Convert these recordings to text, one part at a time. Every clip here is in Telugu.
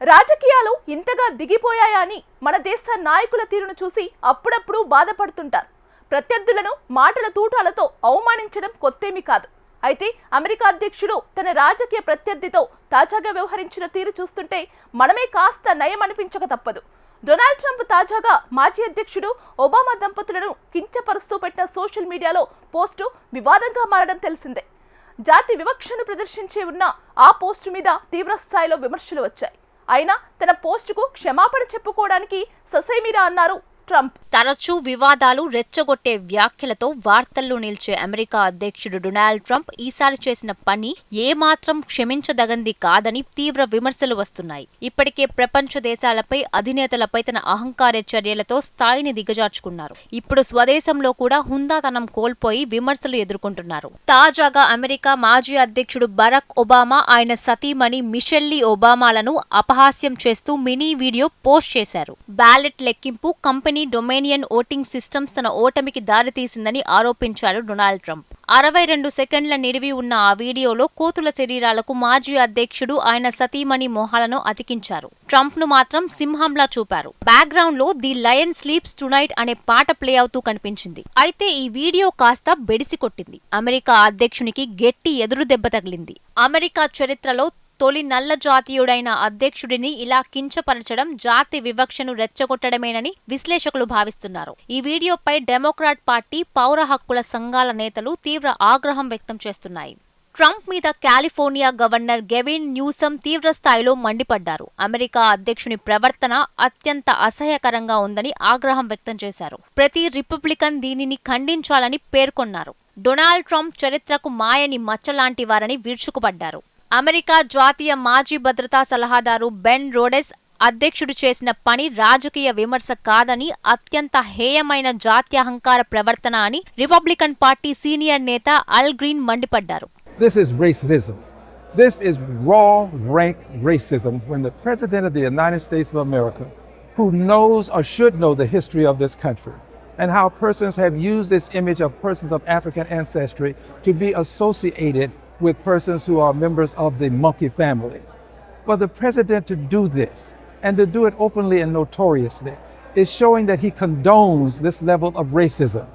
రాజకీయాలు ఇంతగా దిగిపోయాయా అని మన దేశ నాయకుల తీరును చూసి అప్పుడప్పుడు బాధపడుతుంటారు. ప్రత్యర్థులను మాటల తూటాలతో అవమానించడం కొత్తేమీ కాదు. అయితే అమెరికా అధ్యక్షుడు తన రాజకీయ ప్రత్యర్థితో తాజాగా వ్యవహరించిన తీరు చూస్తుంటే మనమే కాస్త నయం అనిపించక తప్పదు. డొనాల్డ్ ట్రంప్ తాజాగా మాజీ అధ్యక్షుడు ఒబామా దంపతులను కించపరుస్తూ పెట్టిన సోషల్ మీడియాలో పోస్టు వివాదంగా మారడం తెలిసిందే. జాతి వివక్షను ప్రదర్శించే ఉన్న ఆ పోస్టు మీద తీవ్ర స్థాయిలో విమర్శలు వచ్చాయి. అయినా తన పోస్టుకు క్షమాపణ చెప్పుకోవడానికి ససేమిరా అన్నారు ట్రంప్. తరచూ వివాదాలు రెచ్చగొట్టే వ్యాఖ్యలతో వార్తల్లో నిలిచే అమెరికా అధ్యక్షుడు డొనాల్డ్ ట్రంప్ ఈసారి చేసిన పని ఏమాత్రం క్షమించదగంది కాదని తీవ్ర విమర్శలు వస్తున్నాయి. ఇప్పటికే ప్రపంచ దేశాలపై అధినేతలపై తన అహంకార చర్యలతో స్థాయిని దిగజార్చుకున్నారు. ఇప్పుడు స్వదేశంలో కూడా హుందాతనం కోల్పోయి విమర్శలు ఎదుర్కొంటున్నారు. తాజాగా అమెరికా మాజీ అధ్యక్షుడు బరాక్ ఒబామా ఆయన సతీమణి మిషెల్లీ ఒబామాలను అపహాస్యం చేస్తూ మినీ వీడియో పోస్ట్ చేశారు. బ్యాలెట్ లెక్కింపు కంపెనీ డొమినియన్ ఓటింగ్ సిస్టమ్స్ తన ఓటమికి దారితీసిందని ఆరోపించారు డొనాల్డ్ ట్రంప్. 62 సెకండ్ల నిడివి ఉన్న ఆ వీడియోలో కోతుల శరీరాలకు మాజీ అధ్యక్షుడు ఆయన సతీమణి మొహాలను అతికించారు. ట్రంప్ ను మాత్రం సింహంలా చూపారు. బ్యాక్గ్రౌండ్ లో ది లయన్ స్లీప్స్ టునైట్ అనే పాట ప్లే అవుతూ కనిపించింది. అయితే ఈ వీడియో కాస్త బెడిసి కొట్టింది. అమెరికా అధ్యక్షునికి గట్టి ఎదురు దెబ్బ తగిలింది. అమెరికా చరిత్రలో తొలి నల్ల జాతీయుడైన అధ్యక్షుడిని ఇలా కించపరచడం జాతి వివక్షను రెచ్చగొట్టడమేనని విశ్లేషకులు భావిస్తున్నారు. ఈ వీడియోపై డెమోక్రాట్ పార్టీ పౌర హక్కుల సంఘాల నేతలు తీవ్ర ఆగ్రహం వ్యక్తం చేస్తున్నాయి. ట్రంప్ మీద కాలిఫోర్నియా గవర్నర్ గెవిన్ న్యూసం తీవ్ర స్థాయిలో మండిపడ్డారు. అమెరికా అధ్యక్షుని ప్రవర్తన అత్యంత అసహ్యకరంగా ఉందని ఆగ్రహం వ్యక్తం చేశారు. ప్రతి రిపబ్లికన్ దీనిని ఖండించాలని పేర్కొన్నారు. డొనాల్డ్ ట్రంప్ చరిత్రకు మాయని మచ్చలాంటి వారని విరుచుకుపడ్డారు. అమెరికా జాతీయ మాజీ భద్రతా సలహాదారు బెన్ రోడెస్ అధ్యక్షుడు చేసిన పని రాజకీయ విమర్శ కాదని, అత్యంత హేయమైన జాత్యహంకార ప్రవర్తన అని రిపబ్లికన్ పార్టీ సీనియర్ నేత అల్ గ్రీన్ మండిపడ్డారు. This is racism. This is raw rank racism when the President of the United States of America, who knows or should know the history of this country and how persons have used this image of persons of African ancestry to be associated with persons who are members of the monkey family. For the president to do this and to do it openly and notoriously is showing that he condones this level of racism.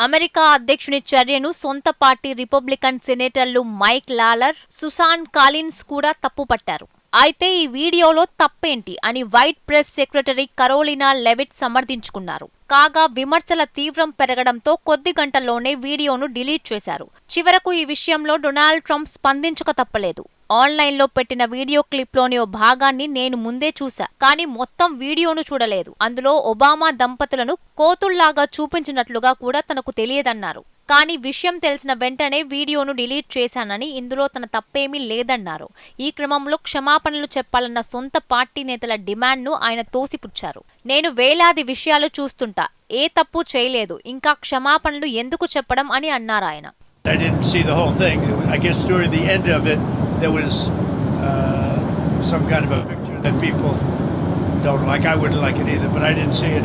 America అధ్యక్షుని చర్యను సొంత పార్టీ రిపబ్లికన్ సెనేటర్లు మైక్ లాలర్, సుసాన్ కాలిన్స్ కూడా తప్పుపట్టారు. అయితే ఈ వీడియోలో తప్పేంటి అని white press secretary Karoline Leavitt సమర్థించుకున్నారు. కాగా విమర్శల తీవ్రం పెరగడంతో కొద్ది గంటల్లోనే వీడియోను డిలీట్ చేశారు. చివరకు ఈ విషయంలో డొనాల్డ్ ట్రంప్ స్పందించక తప్పలేదు. ఆన్లైన్లో పెట్టిన వీడియో క్లిప్లోని ఓ భాగాన్ని నేను ముందే చూసా, కానీ మొత్తం వీడియోను చూడలేదు. అందులో ఒబామా దంపతులను కోతుల్లాగా చూపించినట్లుగా కూడా తనకు తెలియదన్నారు. కానీ విషయం తెలిసిన వెంటనే వీడియోను డిలీట్ చేశానని, ఇందులో తన తప్పేమీ లేదన్నారు. ఈ క్రమంలో క్షమాపణలు చెప్పాలన్న సొంత పార్టీ నేతల డిమాండ్ను ఆయన తోసిపుచ్చారు. నేను వేలాది విషయాలు చూస్తుంటా, ఏ తప్పు చేయలేదు, ఇంకా క్షమాపణలు ఎందుకు చెప్పడం అని అన్నారు ఆయన. I didn't see the whole thing. I guess during the end of it, there was some kind of a picture that people don't like. I wouldn't like it either, but I didn't see it.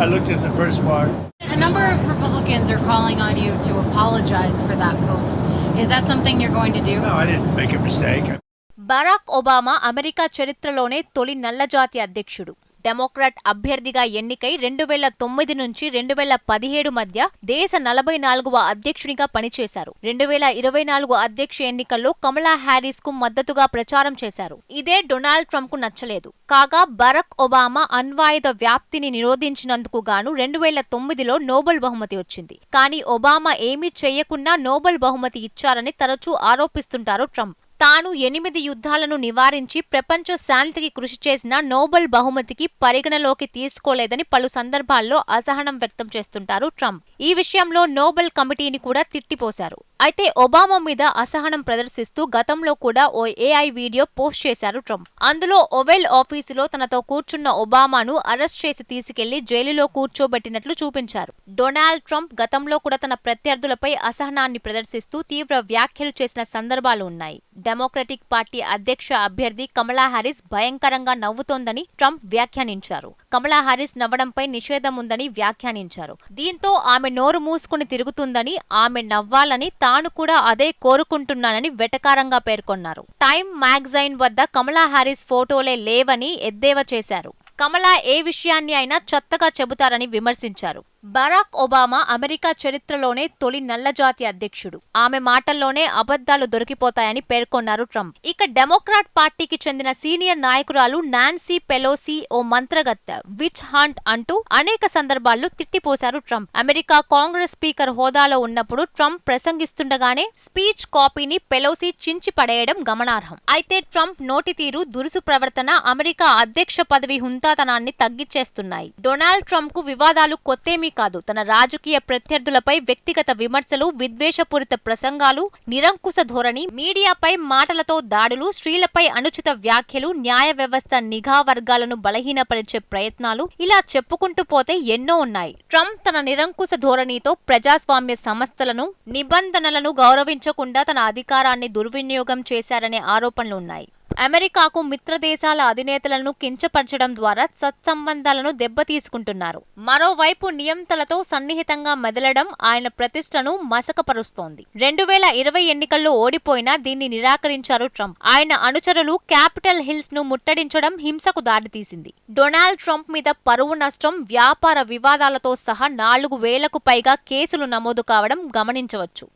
I looked at the first part. A number of Republicans are calling on you to apologize for that post. Is that something you're going to do? No, I didn't make a mistake. Barack Obama America చరిత్రలోనే తొలి నల్లజాతి అధ్యక్షుడు. డెమోక్రాట్ అభ్యర్థిగా ఎన్నికై 2009 నుంచి 2017 మధ్య దేశ 44వ అధ్యక్షునిగా పనిచేశారు. 2024 అధ్యక్ష ఎన్నికల్లో కమలా హ్యారిస్ కు మద్దతుగా ప్రచారం చేశారు. ఇదే డొనాల్డ్ ట్రంప్ కు నచ్చలేదు. కాగా బరాక్ ఒబామా అణ్వాయుధ వ్యాప్తిని నిరోధించినందుకు గాను 2009లో నోబెల్ బహుమతి వచ్చింది. కానీ ఒబామా ఏమీ చేయకుండా నోబెల్ బహుమతి ఇచ్చారని తరచూ ఆరోపిస్తుంటారు ట్రంప్. తాను 8 యుద్ధాలను నివారించి ప్రపంచ శాంతికి కృషి చేసిన నోబెల్ బహుమతికి పరిగణలోకి తీసుకోలేదని పలు సందర్భాల్లో అసహనం వ్యక్తం చేస్తుంటారు ట్రంప్. ఈ విషయంలో నోబెల్ కమిటీని కూడా తిట్టిపోశారు. అయితే ఒబామా మీద అసహనం ప్రదర్శిస్తూ గతంలో కూడా ఓ ఏఐ వీడియో పోస్ట్ చేశారు ట్రంప్. అందులో ఓవెల్ ఆఫీసులో తనతో కూర్చున్న ఒబామాను అరెస్ట్ చేసి తీసుకెళ్లి జైలులో కూర్చోబెట్టినట్లు చూపించారు. డొనాల్డ్ ట్రంప్ గతంలో కూడా తన ప్రత్యర్థులపై అసహనాన్ని ప్రదర్శిస్తూ తీవ్ర వ్యాఖ్యలు చేసిన సందర్భాలు ఉన్నాయి. డెమోక్రటిక్ పార్టీ అధ్యక్ష అభ్యర్థి కమలా హారిస్ భయంకరంగా నవ్వుతోందని ట్రంప్ వ్యాఖ్యానించారు. కమలా హారిస్ నవ్వడంపై నిషేధం ఉందని వ్యాఖ్యానించారు. దీంతో ఆమె నోరు మూసుకుని తిరుగుతుందని, ఆమె నవ్వాలని తాను కూడా అదే కోరుకుంటున్నానని వెటకారంగా పేర్కొన్నారు. టైమ్ మ్యాగజైన్ వద్ద కమలా హారిస్ ఫోటోలే లేవని ఎద్దేవా చేశారు. కమలా ఏ విషయాన్ని అయినా చెత్తగా చెబుతారని విమర్శించారు. బరాక్ ఒబామా అమెరికా చరిత్రలోనే తొలి నల్లజాతి అధ్యక్షుడు. ఆమె మాటల్లోనే అబద్ధాలు దొరికిపోతాయని పేర్కొన్నారు ట్రంప్. ఇక డెమోక్రాట్ పార్టీకి చెందిన సీనియర్ నాయకురాలు నాన్సీ పెలోసి ఓ మంత్రగత్తె, విచ్ హంట్ అంటూ అనేక సందర్భాల్లో తిట్టిపోశారు ట్రంప్. అమెరికా కాంగ్రెస్ స్పీకర్ హోదాలో ఉన్నప్పుడు ట్రంప్ ప్రసంగిస్తుండగానే స్పీచ్ కాపీని పెలోసి చించి పడేయడం గమనార్హం. అయితే ట్రంప్ నోటి తీరు, దురుసు ప్రవర్తన అమెరికా అధ్యక్ష పదవి హుందాతనాన్ని తగ్గిచ్చేస్తున్నాయి. డొనాల్డ్ ట్రంప్ కు వివాదాలు కొత్తేమీ కాదు. తన రాజకీయ ప్రత్యర్థులపై వ్యక్తిగత విమర్శలు, విద్వేషపూరిత ప్రసంగాలు, నిరంకుశ ధోరణి, మీడియాపై మాటలతో దాడులు, స్త్రీలపై అనుచిత వ్యాఖ్యలు, న్యాయ వ్యవస్థ నిఘా వర్గాలను బలహీనపరిచే ప్రయత్నాలు, ఇలా చెప్పుకుంటూ పోతే ఎన్నో ఉన్నాయి. ట్రంప్ తన నిరంకుశ ధోరణితో ప్రజాస్వామ్య సంస్థలను, నిబంధనలను గౌరవించకుండా తన అధికారాన్ని దుర్వినియోగం చేశారనే ఆరోపణలు ఉన్నాయి. అమెరికాకు మిత్రదేశాల అధినేతలను కించపరచడం ద్వారా సత్సంబంధాలను దెబ్బతీసుకుంటున్నారు. మరోవైపు నియంతలతో సన్నిహితంగా మెదలడం ఆయన ప్రతిష్టను మసకపరుస్తోంది. 2020 ఎన్నికల్లో ఓడిపోయినా దీన్ని నిరాకరించారు ట్రంప్. ఆయన అనుచరులు క్యాపిటల్ హిల్స్ ను ముట్టడించడం హింసకు దారితీసింది. డొనాల్డ్ ట్రంప్ మీద పరువు నష్టం, వ్యాపార వివాదాలతో సహా 4,000కు పైగా కేసులు నమోదు కావడం గమనించవచ్చు.